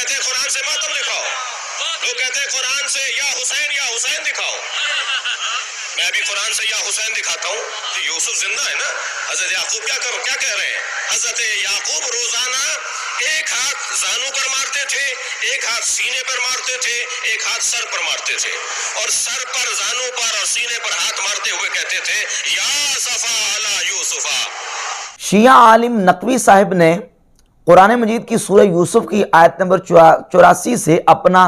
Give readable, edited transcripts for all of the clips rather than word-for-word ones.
کہتے ہیں قرآن سے ماتم دکھاؤ، لوگ کہتے ہیں قرآن سے یا حسین دکھاؤ۔ میں ابھی قرآن سے یا حسین دکھاتا ہوں کہ یوسف زندہ ہے نا۔ حضرت یعقوب کیا کہہ رہے ہیں؟ حضرت یعقوب روزانہ ایک ہاتھ زانو پر مارتے تھے، ایک ہاتھ سینے پر مارتے تھے، ایک ہاتھ سر پر مارتے تھے، اور سر پر، زانو پر اور سینے پر ہاتھ مارتے ہوئے کہتے تھے یا صفا علی یوسفا۔ شیعہ عالم نقوی صاحب نے قرآن مجید کی سورہ یوسف کی آیت نمبر 84 سے اپنا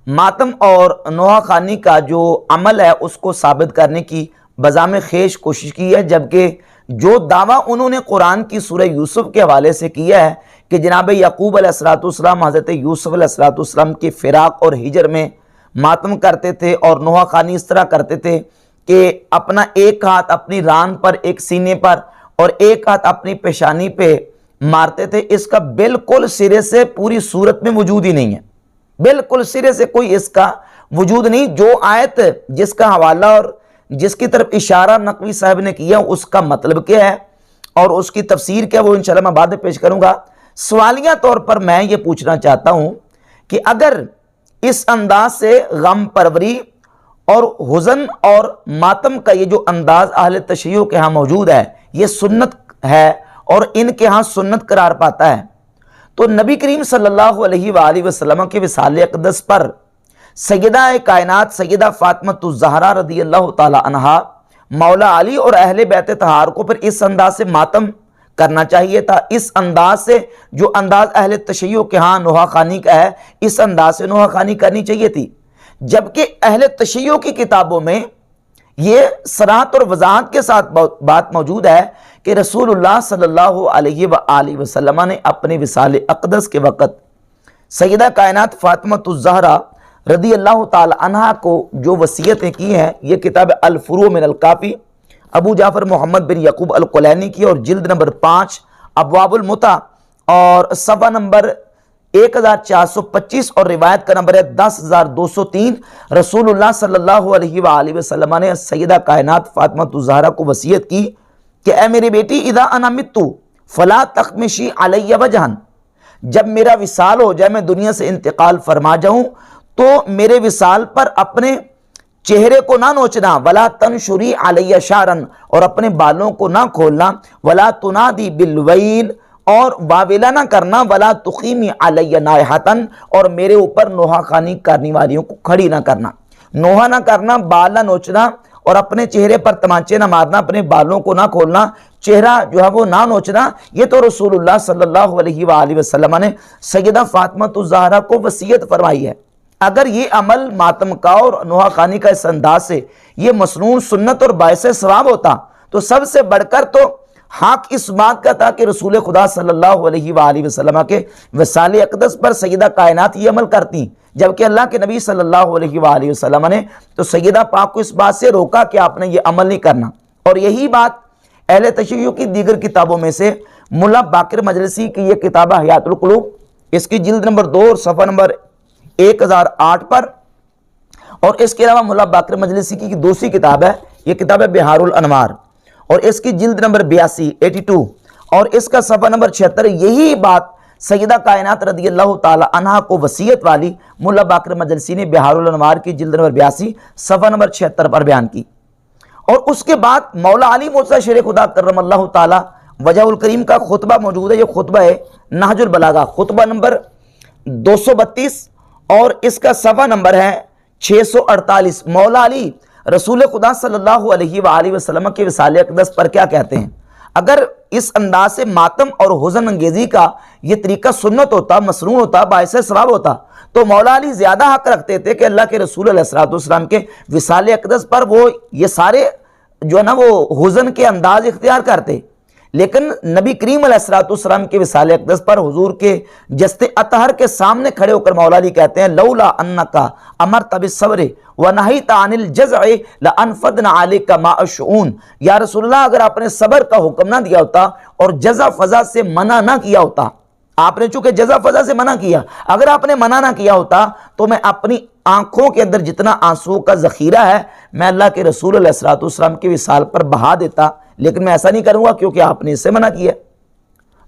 ماتم اور نوحہ خوانی کا جو عمل ہے اس کو ثابت کرنے کی بزام خیش کوشش کی ہے، جبکہ جو دعویٰ انہوں نے قرآن کی سورہ یوسف کے حوالے سے کیا ہے کہ جناب یعقوب علیہ السلام حضرت یوسف علیہ السلام کے فراق اور ہجر میں ماتم کرتے تھے اور نوحہ خوانی اس طرح کرتے تھے کہ اپنا ایک ہاتھ اپنی ران پر، ایک سینے پر اور ایک ہاتھ اپنی پیشانی پہ مارتے تھے، اس کا بالکل سرے سے پوری صورت میں وجود ہی نہیں ہے، بالکل سرے سے کوئی اس کا وجود نہیں۔ جو آیت جس کا حوالہ اور جس کی طرف اشارہ نقوی صاحب نے کیا اس کا مطلب کیا ہے اور اس کی تفسیر کیا، وہ انشاءاللہ میں بعد میں پیش کروں گا۔ سوالیہ طور پر میں یہ پوچھنا چاہتا ہوں کہ اگر اس انداز سے غم پروری اور حزن اور ماتم کا یہ جو انداز اہل تشیع کے ہاں موجود ہے، یہ سنت ہے اور ان کے ہاں سنت قرار پاتا ہے، تو نبی کریم صلی اللہ علیہ وآلہ وسلم کے وصال اقدس پر سیدہ کائنات سیدہ فاطمہ الزہرا رضی اللہ تعالی عنہا، مولا علی اور اہل بیت طہار کو پھر اس انداز سے ماتم کرنا چاہیے تھا۔ اس انداز سے، جو انداز اہل تشیع کے ہاں نوحہ خوانی کا ہے، اس انداز سے نوحہ خوانی کرنی چاہیے تھی، جبکہ اہل تشیع کی کتابوں میں یہ صراحت اور وضاحت کے ساتھ بات موجود ہے کہ رسول اللہ صلی اللہ علیہ وآلہ وسلم نے اپنے وصال اقدس کے وقت سیدہ کائنات فاطمہ الزہرا رضی اللہ تعالی عنہا کو جو وصیتیں کی ہیں، یہ کتاب الفروع من الکافی ابو جعفر محمد بن یعقوب الکلینی کی، اور جلد نمبر 5 ابواب المتع اور صفحہ نمبر 1425 اور روایت کا نمبر ہے 10203۔ رسول اللہ صلی اللہ علیہ وآلہ وسلم نے سیدہ کائنات فاطمہ الزہرا کو وصیت کی کہ اے میری بیٹی اذا انا مت فلا تخمشی علی وجہن، جب میرا وصال ہو جائے، میں دنیا سے انتقال فرما جاؤں، تو میرے وصال پر اپنے چہرے کو نہ نوچنا، ولا تنشری علی شعرن، اور اپنے بالوں کو نہ کھولنا، ولا تنادی بالویل، اور واویلا نہ کرنا، ولا تقیمی علی نائحتن، اور میرے اوپر نوحہ خوانی کرنے والیوں کو کھڑی نہ کرنا، نوحہ نہ کرنا، بال نہ نوچنا اور اپنے چہرے پر تمانچے نہ مارنا، اپنے بالوں کو نہ کھولنا، چہرہ جو ہے وہ نہ نوچنا۔ یہ تو رسول اللہ صلی اللہ علیہ وآلہ وسلم نے سیدہ فاطمہ الزہرا کو وصیت فرمائی ہے۔ اگر یہ عمل ماتم کا اور نوحہ خوانی کا اس انداز سے یہ مسنون سنت اور باعث ثواب ہوتا تو سب سے بڑھ کر تو حق اس بات کا تھا کہ رسول خدا صلی اللہ علیہ وآلہ وسلم کے وصال اقدس پر سیدہ کائنات یہ عمل کرتی، جبکہ اللہ کے نبی صلی اللہ علیہ وآلہ وسلم نے تو سیدہ پاک کو اس بات سے روکا کہ آپ نے یہ عمل نہیں کرنا۔ اور یہی بات اہل تشیع کی دیگر کتابوں میں سے ملا باقر مجلسی کی یہ کتاب حیات القلوب، اس کی جلد نمبر 2 اور صفحہ نمبر 1008 پر، اور اس کے علاوہ ملا باقر مجلسی کی دوسری کتاب ہے، یہ کتاب ہے بہار الانوار، اور اس کی جلد نمبر 82 اور اس کا صفحہ نمبر 76، یہی بات سیدہ کائنات رضی اللہ تعالی عنہا کو وصیت والی ملا باقر مجلسی نے بہار الانوار کی جلد نمبر 82 صفحہ نمبر 76 پر بیان کی۔ اور اس کے بعد مولا علی موسیٰ شیر خدا کرم اللہ تعالی وجہ الکریم کا خطبہ موجود ہے، یہ خطبہ ہے نہج البلاغہ، خطبہ نمبر 232 اور اس کا صفحہ نمبر ہے 648۔ مولا علی رسول خدا صلی اللہ علیہ وآلہ وسلم کے وصال اقدس پر کیا کہتے ہیں؟ اگر اس انداز سے ماتم اور حزن انگیزی کا یہ طریقہ سنت ہوتا، مسنون ہوتا، باعث ثواب ہوتا، تو مولا علی زیادہ حق رکھتے تھے کہ اللہ کے رسول علیہ السلام کے وصال اقدس پر وہ یہ سارے جو ہے نا وہ حزن کے انداز اختیار کرتے، لیکن نبی کریم علیہ السلام کے وصال اقدس پر حضور کے جست اطہر کے سامنے کھڑے ہو کر مولا علی کہتے ہیں لولا انکا امرت بالصبر ونہیت عن الجزع لانفضنا علیک ماء الشؤون، یا رسول اللہ اگر آپ نے صبر کا حکم نہ دیا ہوتا اور جزع فضا سے منع نہ کیا ہوتا، آپ نے چونکہ جزع فضا سے منع کیا، اگر آپ نے منع نہ کیا ہوتا تو میں اپنی آنکھوں کے اندر جتنا آنسو کا ذخیرہ ہے میں اللہ کے رسول علیہ السلام کے وصال پر بہا دیتا، لیکن میں ایسا نہیں کروں گا کیونکہ آپ نے اس سے منع کیا ہے۔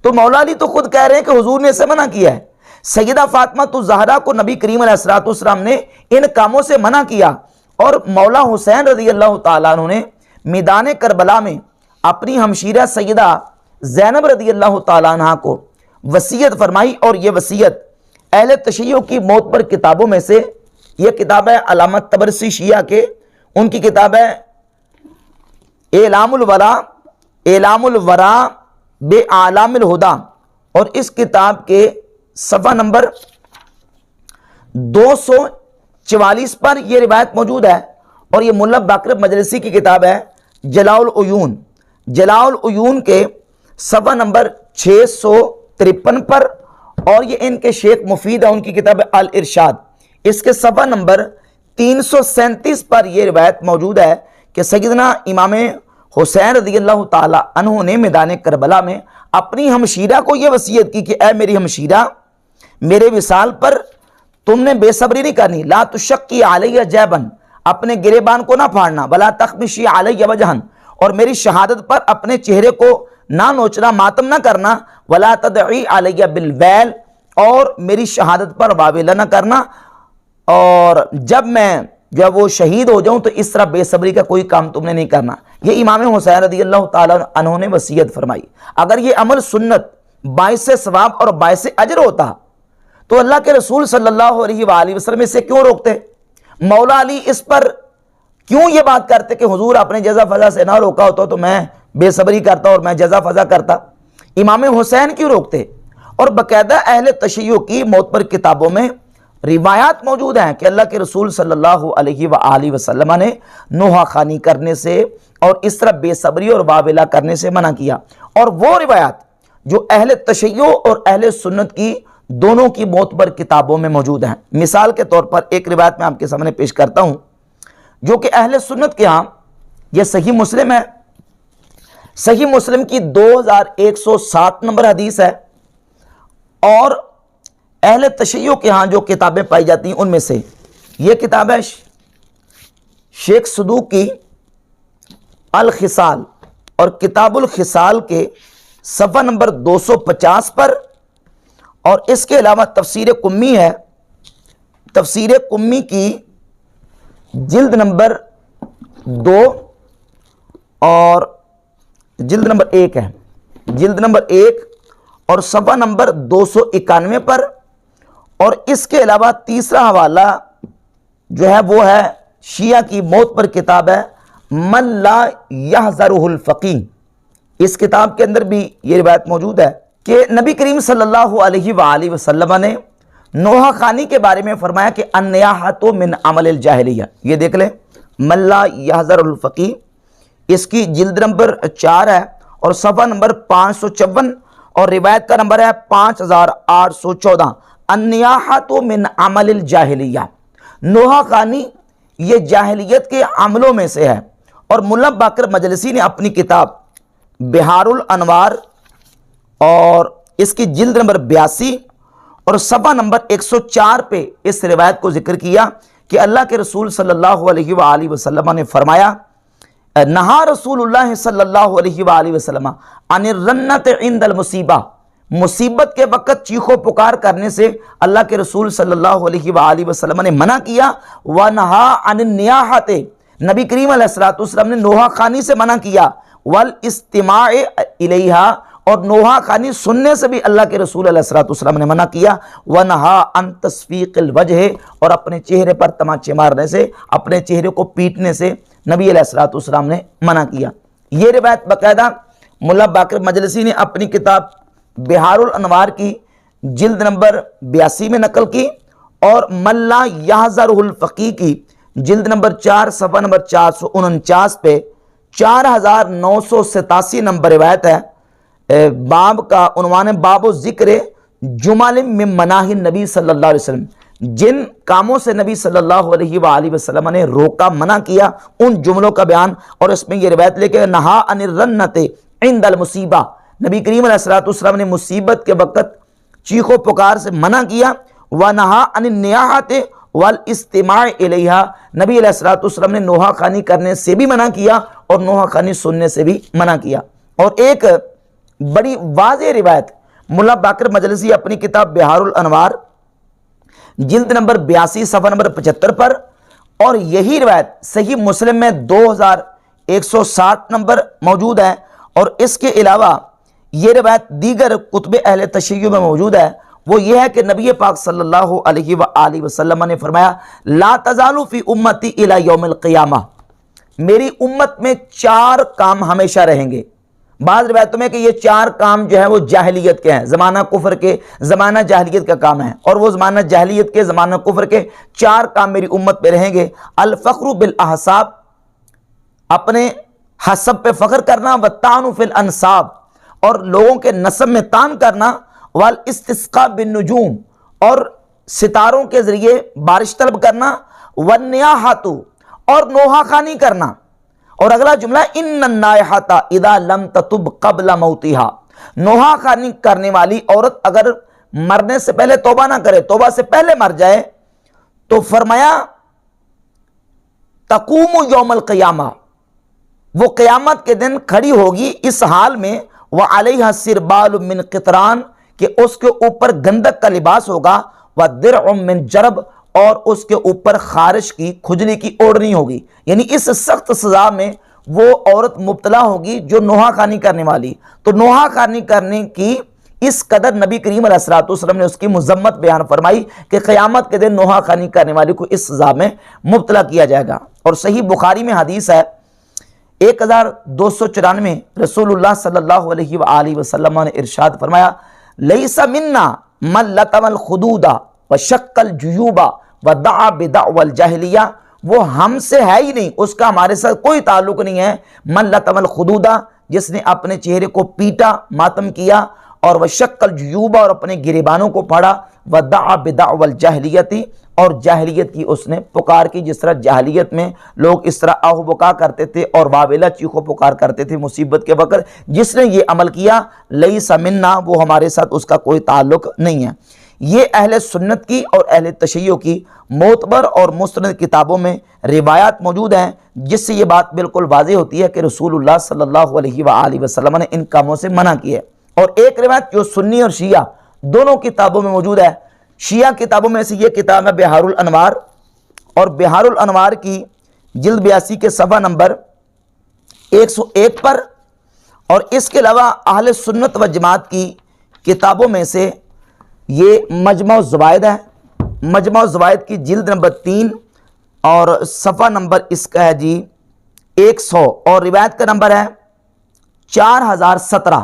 تو مولا علی تو خود کہہ رہے ہیں کہ حضور نے اس سے منع کیا ہے، سیدہ فاطمہ تو زہرا کو نبی کریم علیہ الصلوۃ والسلام نے ان کاموں سے منع کیا، اور مولا حسین رضی اللہ تعالیٰ عنہ نے میدان کربلا میں اپنی ہمشیرہ سیدہ زینب رضی اللہ تعالیٰ عنہ کو وصیت فرمائی، اور یہ وصیت اہل تشیع کی موت پر کتابوں میں سے یہ کتاب ہے علامہ طبرسی شیعہ کے، ان کی کتاب ہے اعلام الورا بے اعلام الہدا، اور اس کتاب کے صفحہ نمبر 244 پر یہ روایت موجود ہے، اور یہ ملا باقر مجلسی کی کتاب ہے جلاء العیون کے صفحہ نمبر 653 پر، اور یہ ان کے شیخ مفید ہے، ان کی کتاب ہے الارشاد، اس کے صفحہ نمبر 337 پر یہ روایت موجود ہے کہ سیدنا امام حسین رضی اللہ تعالیٰ عنہ نے میدان کربلا میں اپنی ہمشیرہ کو یہ وصیت کی کہ اے میری ہمشیرہ، میرے وصال پر تم نے بے صبری نہیں کرنی، لا تشقی علیہ جیبن، اپنے گریبان کو نہ پھاڑنا، ولا تخمشی علیہ وجہن، اور میری شہادت پر اپنے چہرے کو نہ نوچنا، ماتم نہ کرنا، ولا تدعی علیہ بالویل، اور میری شہادت پر واویلا نہ کرنا، اور جب میں جب وہ شہید ہو جاؤں تو اس طرح بے صبری کا کوئی کام تم نے نہیں کرنا۔ یہ امام حسین رضی اللہ تعالیٰ عنہ نے وصیت فرمائی۔ اگر یہ عمل سنت باعث ثواب اور باعث اجر ہوتا تو اللہ کے رسول صلی اللہ علیہ وآلہ وسلم اسے کیوں روکتے؟ مولا علی اس پر کیوں یہ بات کرتے کہ حضور اپنے جزا فضا سے نہ روکا ہوتا تو میں بے صبری کرتا اور میں جزا فضا کرتا؟ امام حسین کیوں روکتے؟ اور باقاعدہ اہل تشیع کی موت پر کتابوں میں روایات موجود ہیں کہ اللہ کے رسول صلی اللہ علیہ وآلہ وسلم نے نوحہ خوانی کرنے سے اور اس طرح بے صبری اور واویلا کرنے سے منع کیا، اور وہ روایات جو اہل تشیع اور اہل سنت کی دونوں کی موت پر کتابوں میں موجود ہیں۔ مثال کے طور پر ایک روایت میں آپ کے سامنے پیش کرتا ہوں جو کہ اہل سنت کے ہاں یہ صحیح مسلم ہے، صحیح مسلم کی 2107 نمبر حدیث ہے، اور اہل تشیع کے ہاں جو کتابیں پائی جاتی ہیں ان میں سے یہ کتاب ہے شیخ صدوق کی الخصال، اور کتاب الخصال کے صفحہ نمبر 250 پر، اور اس کے علاوہ تفسیر قمی ہے، تفسیر قمی کی جلد نمبر 2 اور جلد نمبر 1 ہے، جلد نمبر 1 اور صفحہ نمبر 291 پر، اور اس کے علاوہ تیسرا حوالہ جو ہے وہ ہے شیعہ کی موت پر کتاب ہے من لا یحذرہ الفقیہ۔ اس کتاب کے اندر بھی یہ روایت موجود ہے کہ نبی کریم صلی اللہ علیہ وآلہ وسلم نے نوحہ خوانی کے بارے میں فرمایا کہ النیاحۃ من عمل الجاہلیہ۔ یہ دیکھ لیں من لا یحذرہ الفقیہ، اس کی جلد نمبر 4 ہے اور صفحہ نمبر 554، اور روایت کا نمبر ہے 5814۔ النیاحۃ من عمل الجاہلیہ، نوحہ خوانی یہ جاہلیت کے عملوں میں سے ہے۔ اور ملا باقر مجلسی نے اپنی کتاب بہار الانوار اور اس کی جلد نمبر 82 اور صفحہ نمبر 104 پہ اس روایت کو ذکر کیا کہ اللہ کے رسول صلی اللہ علیہ وآلہ وسلم نے فرمایا نہا رسول اللہ صلی اللہ علیہ وآلہ وسلم عن الرنۃ عند المصیبہ، مصیبت کے وقت چیخو پکار کرنے سے اللہ کے رسول صلی اللہ علیہ وآلہ وسلم نے منع کیا۔ وَنَهَا عَنِ النِّيَاحَةِ، نبی کریم علیہ الصلوۃ والسلام نے نوحہ خوانی سے منع کیا۔ وَالْإِسْتِمَاعِ إِلَيْهَا، اور نوحہ خوانی سننے سے بھی اللہ کے رسول علیہ الصلوۃ والسلام نے منع کیا۔ وَنَهَا عَنْ تَصْفِيقِ الْوَجْهِ، اور اپنے چہرے پر تماچے مارنے سے، اپنے چہرے کو پیٹنے سے نبی علیہ الصلوۃ والسلام نے منع کیا۔ یہ روایت باقاعدہ ملا باقر مجلسی نے اپنی کتاب بہار الانوار کی جلد نمبر 82 میں نقل کی، اور من لا یحذرہ الفقیہ کی جلد نمبر 4 صفحہ نمبر 449 پہ 4987 نمبر روایت ہے۔ باب کا عنوان ہے باب ذکر جمل من مناہی نبی صلی اللہ علیہ وسلم، جن کاموں سے نبی صلی اللہ علیہ وآلہ وسلم نے روکا، منع کیا، ان جملوں کا بیان۔ اور اس میں یہ روایت لے کے نہا عن الرنۃ عند المصیبہ، نبی کریم علیہ الصلوۃ والسلام نے مصیبت کے وقت چیخو پکار سے منع کیا۔ وَنَهَا عَنِ النِّيَاحَةِ وَالْإِسْتِمَاعِ إِلَيْهَا، نبی علیہ الصلوۃ والسلام نے نوحہ خوانی کرنے سے بھی منع کیا اور نوحہ خوانی سننے سے بھی منع کیا۔ اور ایک بڑی واضح روایت ملا باقر مجلسی اپنی کتاب بہار الانوار جلد نمبر 82 صفحہ نمبر 75 پر، اور یہی روایت صحیح مسلم میں 2160 نمبر موجود ہے، اور اس کے علاوہ یہ روایت دیگر کتب اہل تشیع میں موجود ہے۔ وہ یہ ہے کہ نبی پاک صلی اللہ علیہ وآلہ وسلم نے فرمایا لا تزال فی امتی الی یوم القیامہ، میری امت میں 4 کام ہمیشہ رہیں گے۔ بعض روایتوں میں کہ یہ 4 کام جو ہیں وہ جاہلیت کے ہیں، زمانہ کفر کے، زمانہ جاہلیت کا کام ہے، اور وہ زمانہ جاہلیت کے، زمانہ کفر کے 4 کام میری امت پہ رہیں گے۔ الفخر بالاحساب، اپنے حسب پہ فخر کرنا، والطعن فی الانساب، اور لوگوں کے نسب میں طعن کرنا، والاستسقاء بالنجوم، اور ستاروں کے ذریعے بارش طلب کرنا، والنیاحۃ، اور نوحہ خوانی کرنا۔ اور اگلا جملہ ان النائحۃ اذا لم تتب قبل موتها، نوحہ خوانی کرنے والی عورت اگر مرنے سے پہلے توبہ نہ کرے، توبہ سے پہلے مر جائے، تو فرمایا تقوم یوم القیامہ، وہ قیامت کے دن کھڑی ہوگی اس حال میں، وعلیہا سربال من قطران، کہ اس کے اوپر گندک کا لباس ہوگا، ودرع من جرب، اور اس کے اوپر خارش کی، کھجلی کی اوڑھنی ہوگی۔ یعنی اس سخت سزا میں وہ عورت مبتلا ہوگی جو نوحہ خوانی کرنے والی۔ تو نوحہ خوانی کرنے کی اس قدر نبی کریم علیہ الصلوۃ والسلام نے اس کی مذمت بیان فرمائی کہ قیامت کے دن نوحہ خوانی کرنے والی کو اس سزا میں مبتلا کیا جائے گا۔ اور صحیح بخاری میں حدیث ہے 1294، رسول اللہ صلی اللہ علیہ وآلہ وسلم نے ارشاد فرمایا لیس منا من لطم الخدود وشق الجیوب ودعا بدعوى الجاہلیہ، وہ ہم سے ہے ہی نہیں، اس کا ہمارے ساتھ کوئی تعلق نہیں ہے۔ من لطم الخدود، جس نے اپنے چہرے کو پیٹا، ماتم کیا، اور وشق الجیوب، اور اپنے گریبانوں کو پھاڑا، ودعا بدعوى الجاہلیۃ، اور جاہلیت کی اس نے پکار کی، جس طرح جاہلیت میں لوگ اس طرح آہ بکا کرتے تھے اور واویلا چیخو پکار کرتے تھے مصیبت کے وقت، جس نے یہ عمل کیا لیس منا، وہ ہمارے ساتھ اس کا کوئی تعلق نہیں ہے۔ یہ اہل سنت کی اور اہل تشیع کی معتبر اور مستند کتابوں میں روایات موجود ہیں، جس سے یہ بات بالکل واضح ہوتی ہے کہ رسول اللہ صلی اللہ علیہ وآلہ وسلم نے ان کاموں سے منع کی ہے۔ اور ایک روایت جو سنی اور شیعہ دونوں کتابوں میں موجود ہے، شیعہ کتابوں میں سے یہ کتاب ہے بہار الانوار، اور بہار الانوار کی جلد 82 کے صفحہ نمبر 101 پر، اور اس کے علاوہ اہل سنت و جماعت کی کتابوں میں سے یہ مجمع الزوائد ہے، مجمع الزوائد کی جلد نمبر 3 اور صفحہ نمبر اس کا ہے جی 100، اور روایت کا نمبر ہے 4017،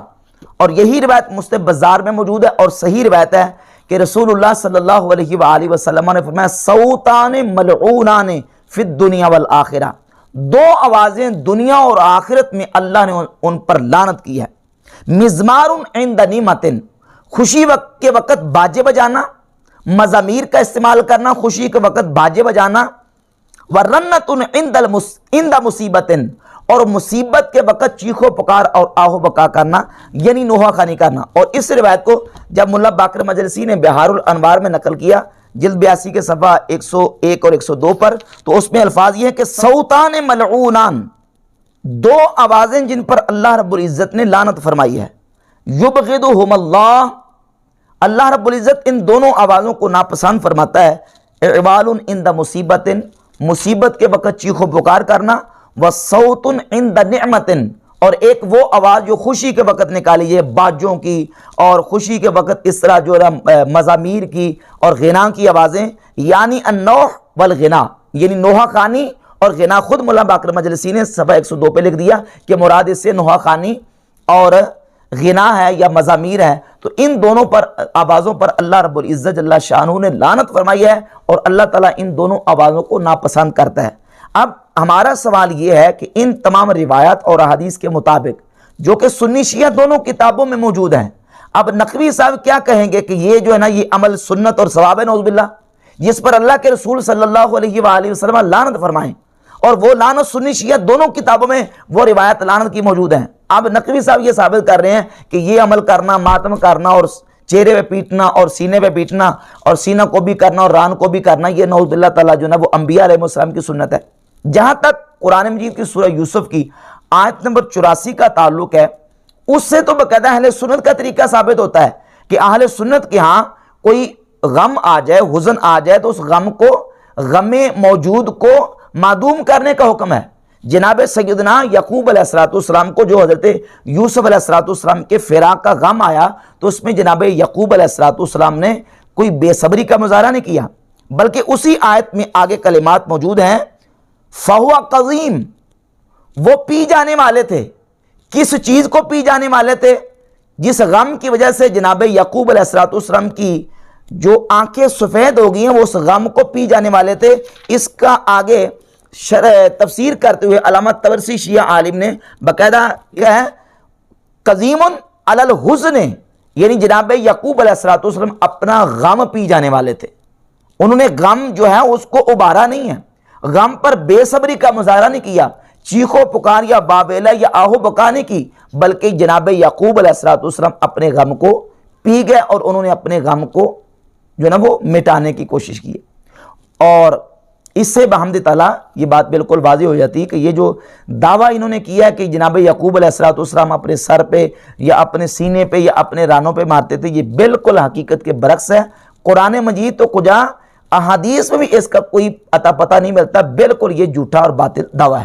اور یہی روایت مسند بزار میں موجود ہے، اور صحیح روایت ہے کہ رسول اللہ صلی اللہ علیہ وآلہ وسلم نے فرمایا صوتان ملعونان فی الدنیا والآخرہ، 2 آوازیں دنیا اور آخرت میں اللہ نے ان پر لعنت کی ہے۔ مزمار عند نعمت، خوشی کے وقت باجے بجانا، مزامیر کا استعمال کرنا، خوشی کے وقت باجے بجانا، ورنت عند مصیبت، اور مصیبت کے وقت چیخو پکار اور آہو بکا کرنا، یعنی نوحہ خوانی کرنا۔ اور اس روایت کو جب ملا باقر مجلسی نے بہار الانوار میں نقل کیا جلد 82 کے صفحہ 101 اور 102 پر، تو اس میں الفاظ یہ ہے کہ صوتان ملعونان، 2 آوازیں جن پر اللہ رب العزت نے لعنت فرمائی ہے، یبغضہم اللہ، اللہ رب العزت ان دونوں آوازوں کو ناپسند فرماتا ہے۔ اعوال عند مصیبت، مصیبت کے وقت چیخو پکار کرنا، وصوت عند نعمت، اور ایک وہ آواز جو خوشی کے وقت نکالی جائے، باجوں کی، اور خوشی کے وقت اس طرح جو مزامیر کی اور غنا کی آوازیں، یعنی النوح والغنا، یعنی نوحہ خوانی اور غنا۔ خود مولا باقر مجلسی نے صفحہ 102 پہ لکھ دیا کہ مراد اس سے نوحہ خوانی اور غنا ہے یا مزامیر ہے۔ تو ان دونوں پر آوازوں پر اللہ رب العزت جل شانہ نے لعنت فرمائی ہے، اور اللہ تعالیٰ ان دونوں آوازوں کو ناپسند کرتا ہے۔ اب ہمارا سوال یہ ہے کہ ان تمام روایات اور احادیث کے مطابق جو کہ سنی شیعہ دونوں کتابوں میں موجود ہیں، اب نقوی صاحب کیا کہیں گے کہ یہ جو ہے نا، یہ عمل سنت اور ثواب ہے نعوذ باللہ، جس پر اللہ کے رسول صلی اللہ علیہ وآلہ وسلم لعنت فرمائیں، اور وہ لعنت سنی شیعہ دونوں کتابوں میں وہ روایت لعنت کی موجود ہیں۔ اب نقوی صاحب یہ ثابت کر رہے ہیں کہ یہ عمل کرنا، ماتم کرنا اور چہرے پہ پیٹنا اور سینے پہ پیٹنا اور سینہ کو بھی کرنا اور ران کو بھی کرنا، یہ نعوذ باللہ تعالیٰ جو ہے وہ انبیاء علیہ السلام کی سنت ہے۔ جہاں تک قرآن مجید کی سورہ یوسف کی آیت نمبر 84 کا تعلق ہے، اس سے تو باقاعدہ اہل سنت کا طریقہ ثابت ہوتا ہے، کہ اہل سنت کے ہاں کوئی غم آ جائے، حزن آ جائے تو اس غم کو، غم موجود کو معدوم کرنے کا حکم ہے۔ جناب سیدنا یعقوب علیہ السلام کو جو حضرت یوسف علیہ السلام کے فراق کا غم آیا تو اس میں جناب یعقوب علیہ السلام نے کوئی بے صبری کا مظاہرہ نہیں کیا، بلکہ اسی آیت میں آگے کلمات موجود ہیں، فَهُوَ قَظِيمٌ، وہ پی جانے والے تھے۔ کس چیز کو پی جانے والے تھے؟ جس غم کی وجہ سے جناب یعقوب علیہ السلام کی جو آنکھیں سفید ہو گئی ہیں وہ اس غم کو پی جانے والے تھے۔ اس کا آگے تفسیر کرتے ہوئے علامہ طبرسی شیعہ عالم نے باقاعدہ کیا ہے، قزیم علی الحزن، یعنی جناب یعقوب علیہ السلام اپنا غم پی جانے والے تھے۔ انہوں نے غم جو ہے اس کو ابھارا نہیں ہے، غم پر بے صبری کا مظاہرہ نہیں کیا، چیخو پکار یا باویلا یا آہو بکا نہیں کی، بلکہ جناب یعقوب علیہ السلام اپنے غم کو پی گئے اور انہوں نے اپنے غم کو جو نا وہ مٹانے کی کوشش کی۔ اور اس سے بحمد تعالیٰ یہ بات بالکل واضح ہو جاتی ہے کہ یہ جو دعویٰ انہوں نے کیا کہ جناب یعقوب علیہ السلام اپنے سر پہ یا اپنے سینے پہ یا اپنے رانوں پہ مارتے تھے، یہ بالکل حقیقت کے برعکس ہے۔ قرآن مجید تو کجا، احادیث میں بھی اس کا کوئی عطا پتہ نہیں ملتا، بالکل یہ جھوٹا اور باطل دعویٰ ہے۔